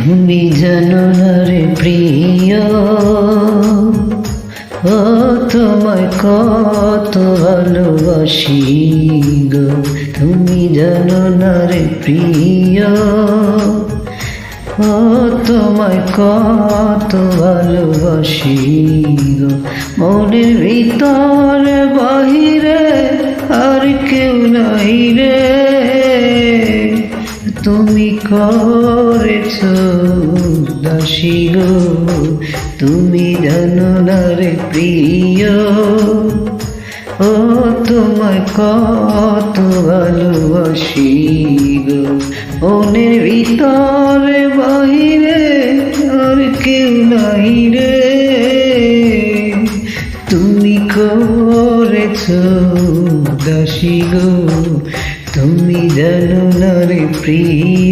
তুমি জানো না রে প্রিয়, ও তোমায় কত ভালোবাসি গো। তুমি জানো না রে প্রিয়, ও তোমায় কত ভালোবাসি গো। মনের ভিতরে বাহিরে আর কেউ নাই রে, তুমি করেছ দাসী গো। তুমি জানো না রে প্রিয়, ও তোমায় কত ভালোবাসি গো। মনের ভিতরে বাহিরে আর কেউ নাই রে, তুমি করেছ দাসী গো। তুমি জানো না রে প্রিয়।